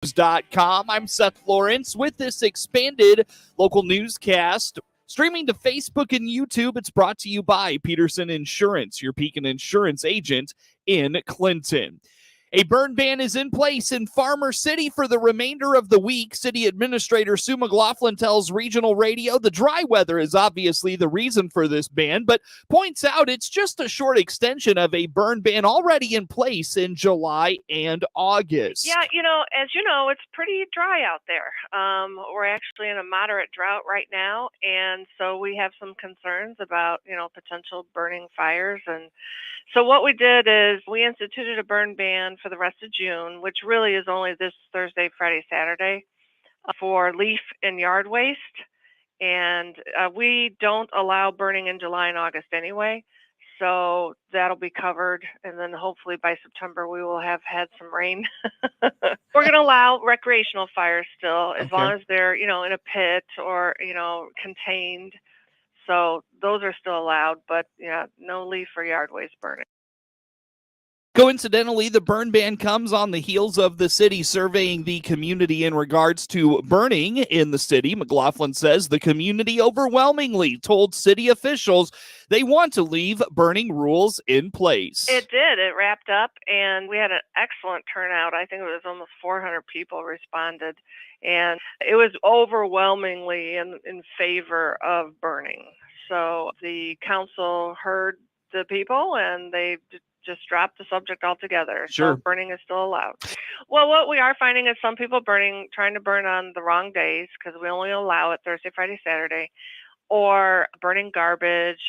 Com. I'm Seth Lawrence with this expanded local newscast. Streaming to Facebook and YouTube, it's brought to you by Peterson Insurance, your Pekin Insurance agent in Clinton. A burn ban is in place in Farmer City for the remainder of the week. City Administrator Sue McLaughlin tells regional radio the dry weather is obviously the reason for this ban, but points out it's just a short extension of a burn ban already in place in July and August. Yeah, as you know, it's pretty dry out there. We're actually in a moderate drought right now, and so we have some concerns about, potential burning fires. And so what we did is we instituted a burn ban for the rest of June, which really is only this Thursday, Friday, Saturday, for leaf and yard waste. And we don't allow burning in July and August anyway. So that'll be covered, and then hopefully by September we will have had some rain. We're going to allow recreational fires still, as long as they're, in a pit or, contained. So those are still allowed, but no leaf or yard waste burning. Coincidentally, the burn ban comes on the heels of the city surveying the community in regards to burning in the city. McLaughlin says the community overwhelmingly told city officials they want to leave burning rules in place. It did. It wrapped up, and we had an excellent turnout. I think it was almost 400 people responded, and it was overwhelmingly in favor of burning. So the council heard the people, and they just dropped the subject altogether. Sure. So burning is still allowed. Well, what we are finding is some people trying to burn on the wrong days, because we only allow it Thursday, Friday, Saturday, or burning garbage,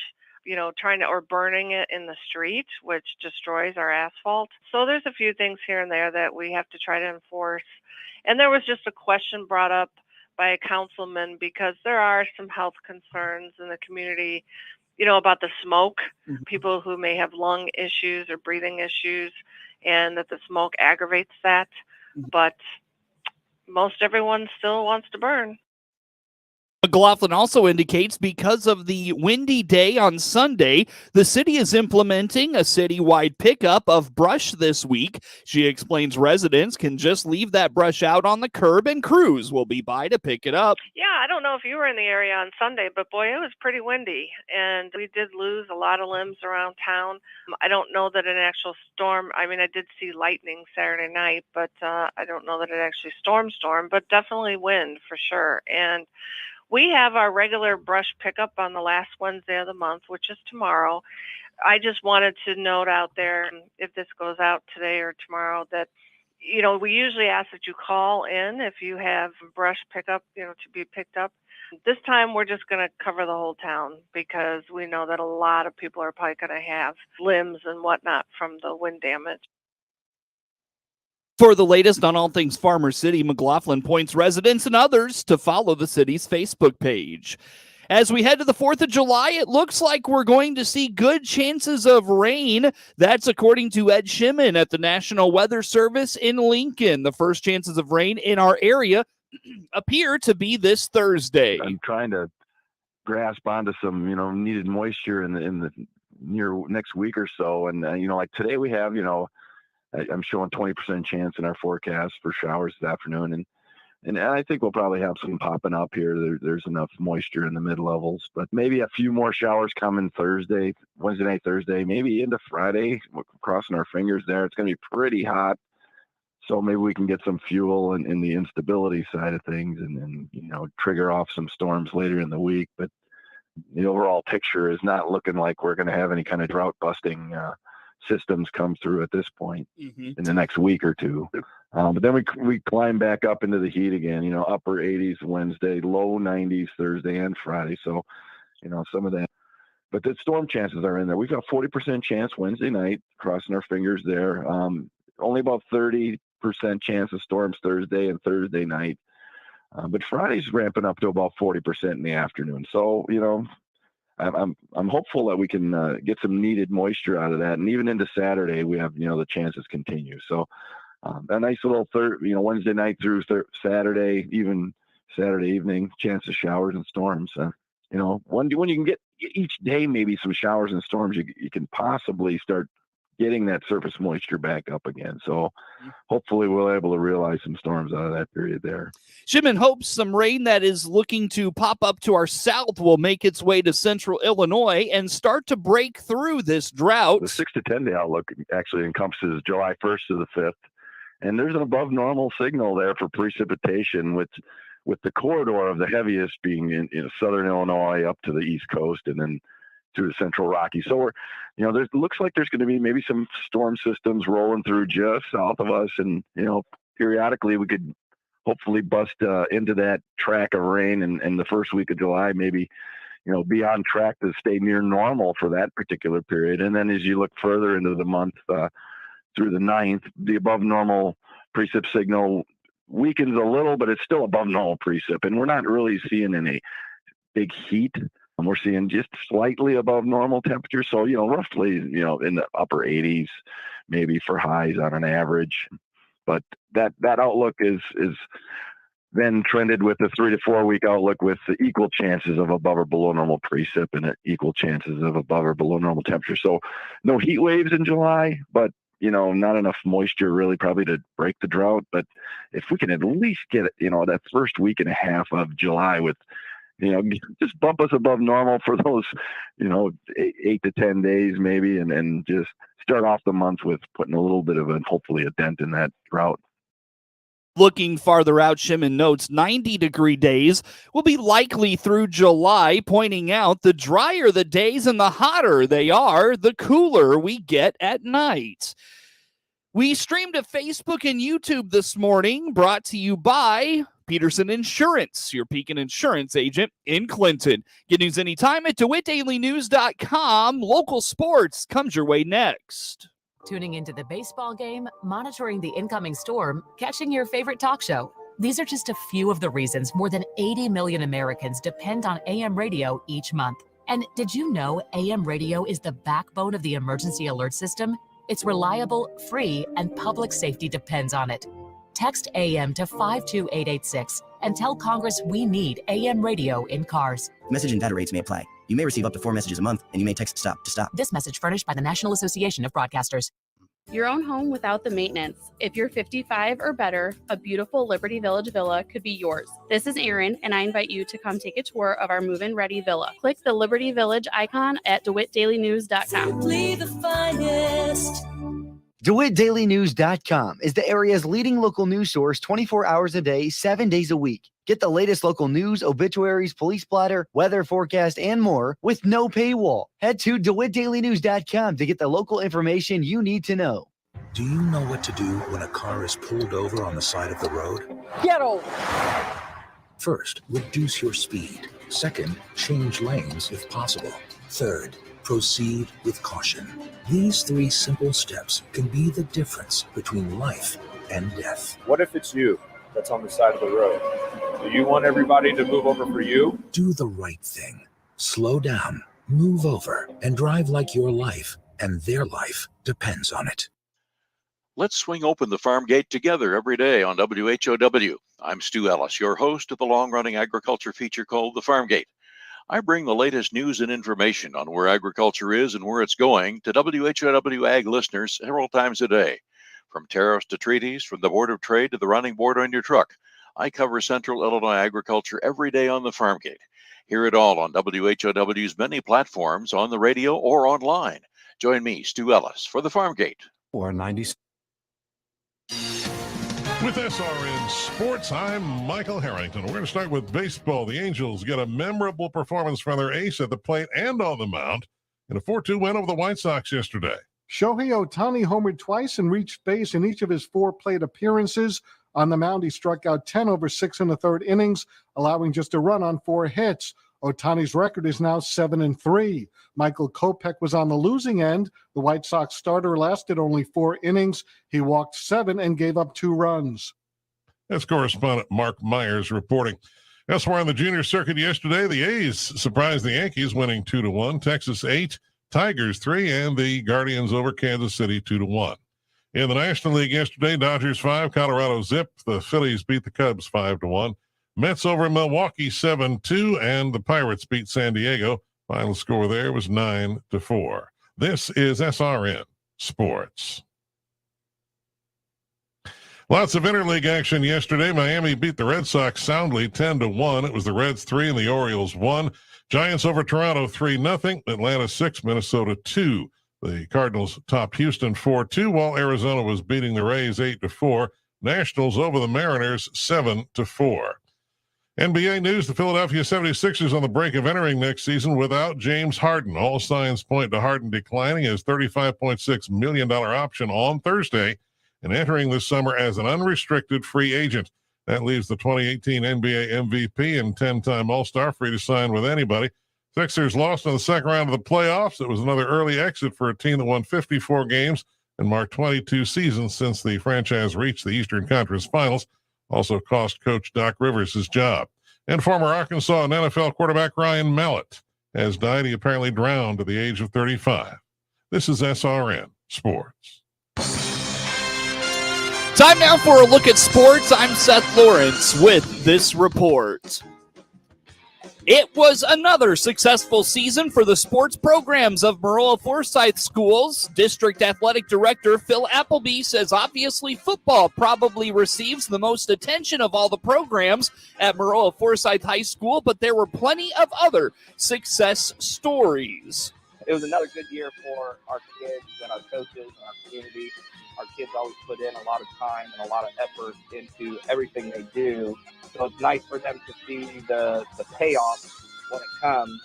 or burning it in the street, which destroys our asphalt. So there's a few things here and there that we have to try to enforce. And there was just a question brought up by a councilman, because there are some health concerns in the community, about the smoke, people who may have lung issues or breathing issues, and that the smoke aggravates that. But most everyone still wants to burn. McLaughlin also indicates because of the windy day on Sunday, the city is implementing a citywide pickup of brush this week. She explains residents can just leave that brush out on the curb and crews will be by to pick it up. Yeah, I don't know if you were in the area on Sunday, but boy, it was pretty windy, and we did lose a lot of limbs around town. I don't know that an actual storm, I did see lightning Saturday night, but I don't know that it actually stormed, but definitely wind for sure. And we have our regular brush pickup on the last Wednesday of the month, which is tomorrow. I just wanted to note out there, if this goes out today or tomorrow, that, we usually ask that you call in if you have brush pickup, to be picked up. This time we're just going to cover the whole town, because we know that a lot of people are probably going to have limbs and whatnot from the wind damage. For the latest on all things Farmer City, McLaughlin points residents and others to follow the city's Facebook page. As we head to the 4th of July, it looks like we're going to see good chances of rain. That's according to Ed Shimon at the National Weather Service in Lincoln. The first chances of rain in our area appear to be this Thursday. I'm trying to grasp onto some, needed moisture in the near next week or so. And, like today we have, I'm showing 20% chance in our forecast for showers this afternoon. And I think we'll probably have some popping up here. There's enough moisture in the mid-levels, but maybe a few more showers coming Thursday, Wednesday night, Thursday, maybe into Friday. We're crossing our fingers there. It's going to be pretty hot. So maybe we can get some fuel in the instability side of things and trigger off some storms later in the week. But the overall picture is not looking like we're going to have any kind of drought-busting systems come through at this point in the next week or two. But then we climb back up into the heat again, upper 80s Wednesday, low 90s Thursday and Friday. So, some of that. But the storm chances are in there. We've got 40% chance Wednesday night, crossing our fingers there. Only about 30% chance of storms Thursday and Thursday night. But Friday's ramping up to about 40% in the afternoon. So, I'm hopeful that we can get some needed moisture out of that, and even into Saturday, we have the chances continue. So a nice little Wednesday night through Saturday, even Saturday evening, chance of showers and storms. When you can get each day maybe some showers and storms, you can possibly start getting that surface moisture back up again. So hopefully we'll be able to realize some storms out of that period there. Shipman hopes some rain that is looking to pop up to our south will make its way to central Illinois and start to break through this drought. The 6 to 10 day outlook actually encompasses July 1st to the 5th. And there's an above normal signal there for precipitation with the corridor of the heaviest being in southern Illinois up to the East Coast and then through the central Rockies. So there looks like there's going to be maybe some storm systems rolling through just south of us. And, periodically we could hopefully bust into that track of rain and the first week of July, maybe, be on track to stay near normal for that particular period. And then as you look further into the month, through the 9th, the above normal precip signal weakens a little, but it's still above normal precip. And we're not really seeing any big heat. And we're seeing just slightly above normal temperature. So, roughly, in the upper 80s, maybe for highs on an average. But that outlook is then trended with the 3 to 4 week outlook with the equal chances of above or below normal precip and equal chances of above or below normal temperature. So no heat waves in July, but not enough moisture really probably to break the drought. But if we can at least get, that first week and a half of July with, just bump us above normal for those, 8 to 10 days maybe, and just start off the month with putting a little bit of hopefully a dent in that drought. Looking farther out, Shimon notes 90-degree days will be likely through July, pointing out the drier the days and the hotter they are, the cooler we get at night. We streamed to Facebook and YouTube this morning, brought to you by Peterson Insurance, your Pekin insurance agent in Clinton. Get news anytime at DeWittDailyNews.com. Local sports comes your way next. Tuning into the baseball game, monitoring the incoming storm, catching your favorite talk show. These are just a few of the reasons more than 80 million Americans depend on AM radio each month. And did you know AM radio is the backbone of the emergency alert system? It's reliable, free, and public safety depends on it. Text AM to 52886 and tell Congress we need AM radio in cars. Message and data rates may apply. You may receive up to 4 messages a month, and you may text STOP to stop. This message furnished by the National Association of Broadcasters. Your own home without the maintenance. If you're 55 or better, a beautiful Liberty Village villa could be yours. This is Erin, and I invite you to come take a tour of our move-in ready villa. Click the Liberty Village icon at DeWittDailyNews.com. Simply the finest. DeWittDailyNews.com is the area's leading local news source 24 hours a day, 7 days a week. Get the latest local news, obituaries, police blotter, weather forecast, and more with no paywall. Head to DeWittDailyNews.com to get the local information you need to know. Do you know what to do when a car is pulled over on the side of the road? Get over! First, reduce your speed. Second, change lanes if possible. Third, proceed with caution. These 3 simple steps can be the difference between life and death. What if it's you that's on the side of the road? Do you want everybody to move over for you? Do the right thing. Slow down, move over, and drive like your life and their life depends on it. Let's swing open the farm gate together every day on WHOW. I'm Stu Ellis, your host of the long-running agriculture feature called The Farm Gate. I bring the latest news and information on where agriculture is and where it's going to WHOW Ag listeners several times a day. From tariffs to treaties, from the Board of Trade to the running board on your truck, I cover Central Illinois agriculture every day on the Farm Gate. Hear it all on WHOW's many platforms, on the radio or online. Join me, Stu Ellis, for the Farm Gate. Or 90. With SRN Sports, I'm Michael Harrington. We're going to start with baseball. The Angels get a memorable performance from their ace at the plate and on the mound in a 4-2 win over the White Sox yesterday. Shohei Ohtani homered twice and reached base in each of his 4 plate appearances. On the mound, he struck out 10 over 6 in the 3rd innings, allowing just a run on 4 hits. Ohtani's record is now 7-3. Michael Kopech was on the losing end. The White Sox starter lasted only 4 innings. He walked 7 and gave up 2 runs. That's correspondent Mark Myers reporting. Elsewhere on the junior circuit yesterday, the A's surprised the Yankees, winning 2-1. Texas 8, Tigers 3, and the Guardians over Kansas City 2-1. In the National League yesterday, Dodgers 5, Colorado zip. The Phillies beat the Cubs 5-1. Mets over Milwaukee 7-2, and the Pirates beat San Diego. Final score there was 9-4. This is SRN Sports. Lots of interleague action yesterday. Miami beat the Red Sox soundly 10-1. It was the Reds 3 and the Orioles 1. Giants over Toronto 3-0. Atlanta 6, Minnesota 2. The Cardinals topped Houston 4-2, while Arizona was beating the Rays 8-4. Nationals over the Mariners 7-4. NBA news, the Philadelphia 76ers on the brink of entering next season without James Harden. All signs point to Harden declining his $35.6 million option on Thursday and entering this summer as an unrestricted free agent. That leaves the 2018 NBA MVP and 10-time All-Star free to sign with anybody. Sixers lost in the second round of the playoffs. It was another early exit for a team that won 54 games and marked 22 seasons since the franchise reached the Eastern Conference Finals. Also cost Coach Doc Rivers his job. And former Arkansas and NFL quarterback Ryan Mallett has died. He apparently drowned at the age of 35. This is SRN Sports. Time now for a look at sports. I'm Seth Lawrence with this report. It was another successful season for the sports programs of Maroa-Forsyth schools. District Athletic Director Phil Appleby says obviously football probably receives the most attention of all the programs at Maroa-Forsyth High School, but there were plenty of other success stories. It was another good year for our kids and our coaches and our community. Our kids always put in a lot of time and a lot of effort into everything they do. So it's nice for them to see the payoff when it comes.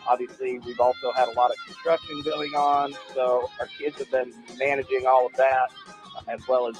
Obviously, we've also had a lot of construction going on, so our kids have been managing all of that, as well as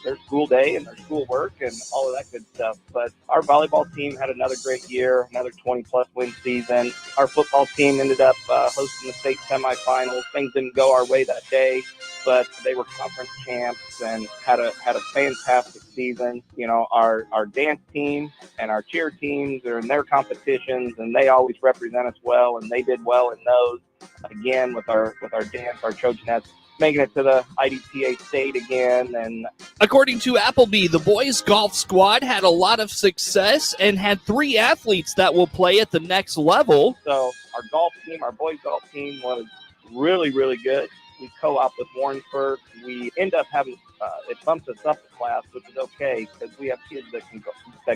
their school day and their school work and all of that good stuff. But our volleyball team had another great year, another 20-plus win season. Our football team ended up hosting the state semifinals. Things didn't go our way that day, but they were conference champs and had a fantastic season. Our dance team and our cheer teams are in their competitions, and they always represent us well, and they did well in those. Again, with our dance, our Trojanettes making it to the IDPA state again. And according to Appleby, the boys golf squad had a lot of success and had 3 athletes that will play at the next level. So our golf team, our boys golf team, was really, really good. We co-op with Warrensburg. We end up having it bumps us up a class, which is okay because we have kids that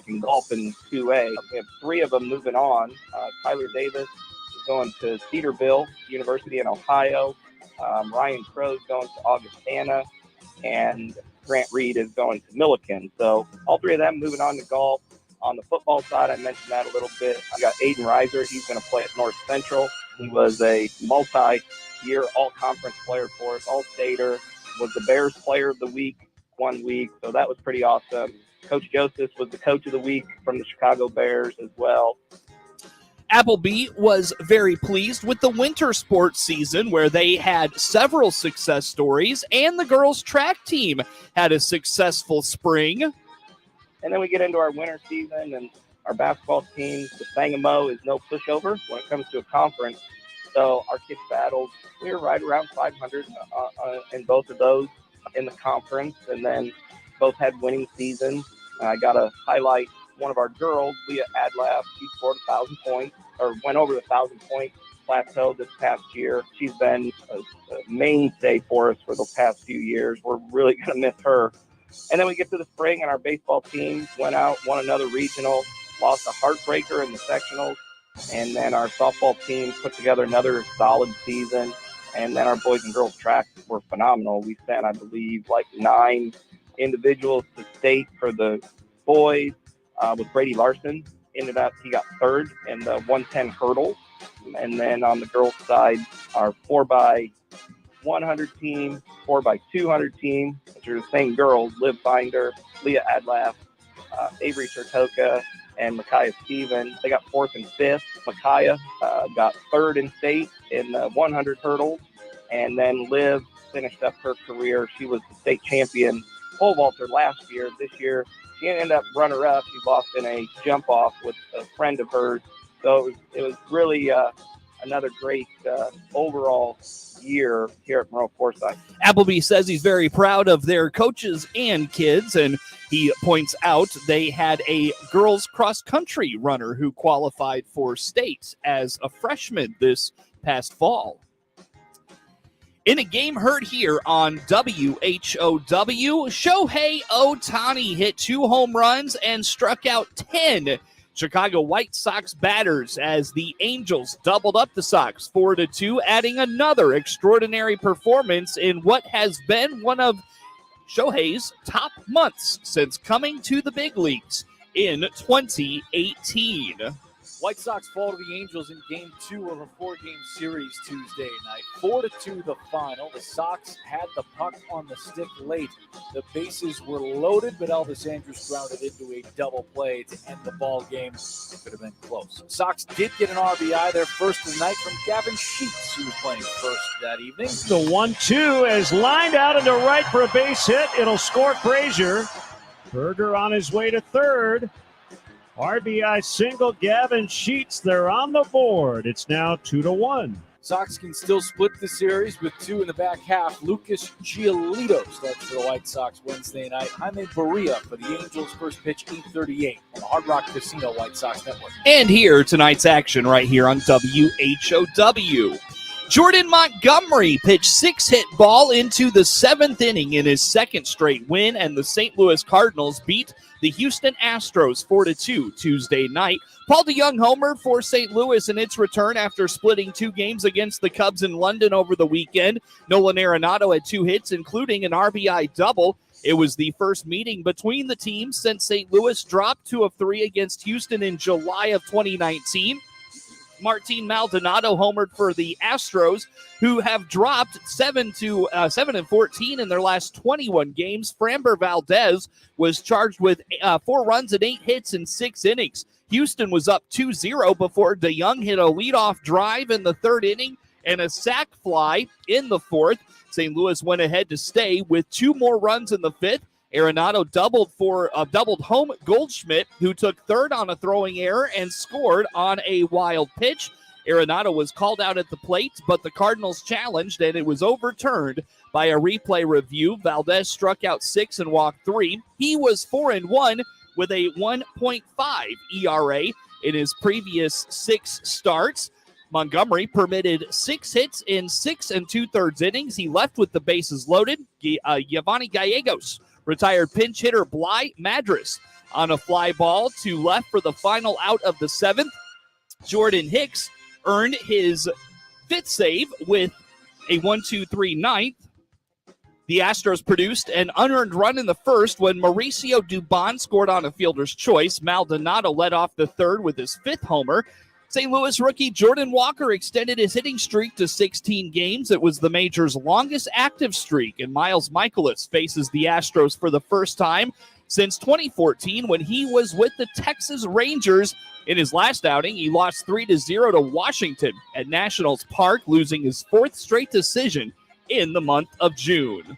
can golf in 2A. We have 3 of them moving on. Tyler Davis is going to Cedarville University in Ohio. Ryan Crow's going to Augustana, and Grant Reed is going to Milliken. So all 3 of them moving on to golf. On the football side, I mentioned that a little bit. I got Aiden Reiser. He's going to play at North Central. He was a multi-year all-conference player for us, all-stater, was the Bears Player of the Week 1 week, so that was pretty awesome. Coach Joseph was the Coach of the Week from the Chicago Bears as well. Appleby was very pleased with the winter sports season where they had several success stories, and the girls' track team had a successful spring. And then we get into our winter season, and our basketball team, the Sangamo, is no pushover when it comes to a conference. So our kids battled. We were right around 500 in both of those in the conference, and then both had winning seasons. I got to highlight one of our girls, Leah Adlaf. She scored 1,000 points, or went over the 1,000-point plateau this past year. She's been a mainstay for us for the past few years. We're really going to miss her. And then we get to the spring, and our baseball team went out, won another regional, lost a heartbreaker in the sectionals. And then our softball team put together another solid season. And then our boys and girls track were phenomenal. We sent, I believe, like 9 individuals to state for the boys. With Brady Larson, ended up, he got 3rd in the 110 hurdle. And then on the girls' side, our 4x100 team, 4x200 team, which are the same girls, Liv Binder, Leah Adlaf, Avery Sertoka, and Micaiah Stevens. They got 4th and 5th. Micaiah got 3rd in state in the 100 hurdles. And then Liv finished up her career. She was the state champion pole vaulter last year. This year, she ended up runner-up. She lost in a jump-off with a friend of hers. So it was really another great overall year here at Maroa-Forsyth. Appleby says he's very proud of their coaches and kids, and he points out they had a girls cross-country runner who qualified for state as a freshman this past fall. In a game heard here on WHOW, Shohei Ohtani hit 2 home runs and struck out 10 Chicago White Sox batters as the Angels doubled up the Sox 4-2, adding another extraordinary performance in what has been one of Shohei's top months since coming to the big leagues in 2018. White Sox fall to the Angels in Game 2 of a 4-game series Tuesday night. 4-2 the final. The Sox had the puck on the stick late. The bases were loaded, but Elvis Andrus grounded into a double play to end the ball game. It could have been close. Sox did get an RBI, their first of the night, from Gavin Sheets, who was playing first that evening. The 1-2 is lined out into right for a base hit. It'll score Frazier. Berger on his way to third. RBI single, Gavin Sheets. They're on the board. It's now 2-1. Sox can still split the series with 2 in the back half. Lucas Giolito starts for the White Sox Wednesday night. Jaime Barria for the Angels. First pitch, 8:38 on the Hard Rock Casino White Sox Network. And here, tonight's action right here on WHOW. Jordan Montgomery pitched 6-hit ball into the 7th inning in his second straight win, and the St. Louis Cardinals beat the Houston Astros 4-2 Tuesday night. Paul DeJong homered for St. Louis in its return after splitting 2 games against the Cubs in London over the weekend. Nolan Arenado had 2 hits, including an RBI double. It was the first meeting between the teams since St. Louis dropped 2 of 3 against Houston in July of 2019. Martin Maldonado homered for the Astros, who have dropped 7-14 in their last 21 games. Framber Valdez was charged with 4 runs and 8 hits in 6 innings. Houston was up 2-0 before DeJong hit a leadoff drive in the 3rd inning and a sac fly in the 4th. St. Louis went ahead to stay with 2 more runs in the 5th. Arenado doubled home Goldschmidt, who took 3rd on a throwing error and scored on a wild pitch. Arenado was called out at the plate, but the Cardinals challenged, and it was overturned by a replay review. Valdez struck out 6 and walked 3. He was 4-1 with a 1.5 ERA in his previous 6 starts. Montgomery permitted 6 hits in 6 2/3 innings. He left with the bases loaded. Giovanni Gallegos retired pinch hitter Bly Madras on a fly ball to left for the final out of the 7th. Jordan Hicks earned his 5th save with a 1-2-3 ninth. The Astros produced an unearned run in the 1st when Mauricio Dubon scored on a fielder's choice. Maldonado led off the 3rd with his 5th homer. St. Louis rookie Jordan Walker extended his hitting streak to 16 games. It was the major's longest active streak, and Miles Michaelis faces the Astros for the first time since 2014 when he was with the Texas Rangers. In his last outing, he lost 3-0 to Washington at Nationals Park, losing his 4th straight decision in the month of June.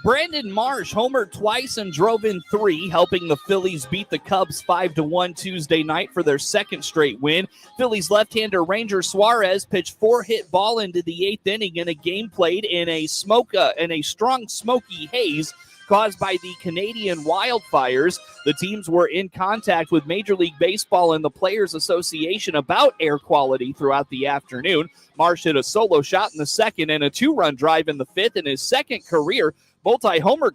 Brandon Marsh homered twice and drove in 3, helping the Phillies beat the Cubs 5-1 Tuesday night for their 2nd straight win. Phillies left-hander Ranger Suarez pitched 4-hit ball into the 8th inning in a game played in a strong smoky haze caused by the Canadian wildfires. The teams were in contact with Major League Baseball and the Players Association about air quality throughout the afternoon. Marsh hit a solo shot in the 2nd and a 2-run drive in the 5th in his 2nd career multi-homer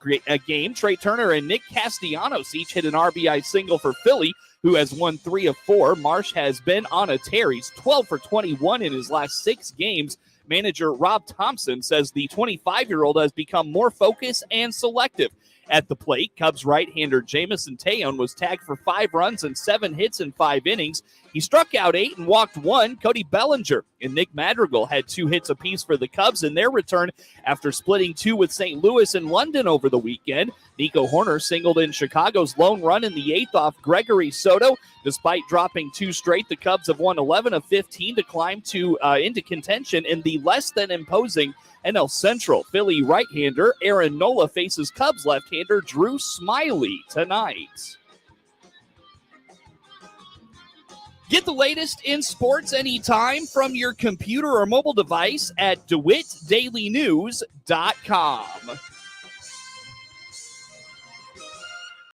game. Trey Turner and Nick Castellanos each hit an RBI single for Philly, who has won 3 of 4. Marsh has been on a tear. He's 12 for 21 in his last 6 games. Manager Rob Thompson says the 25-year-old has become more focused and selective at the plate. Cubs right-hander Jamison Tejon was tagged for 5 runs and 7 hits in 5 innings. He struck out 8 and walked 1. Cody Bellinger and Nick Madrigal had 2 hits apiece for the Cubs in their return after splitting 2 with St. Louis and London over the weekend. Nico Horner singled in Chicago's lone run in the 8th off Gregory Soto. Despite dropping 2 straight, the Cubs have won 11 of 15 to climb into contention in the less than imposing NL Central. Philly right-hander Aaron Nola faces Cubs left-hander Drew Smyly tonight. Get the latest in sports anytime from your computer or mobile device at DeWittDailyNews.com.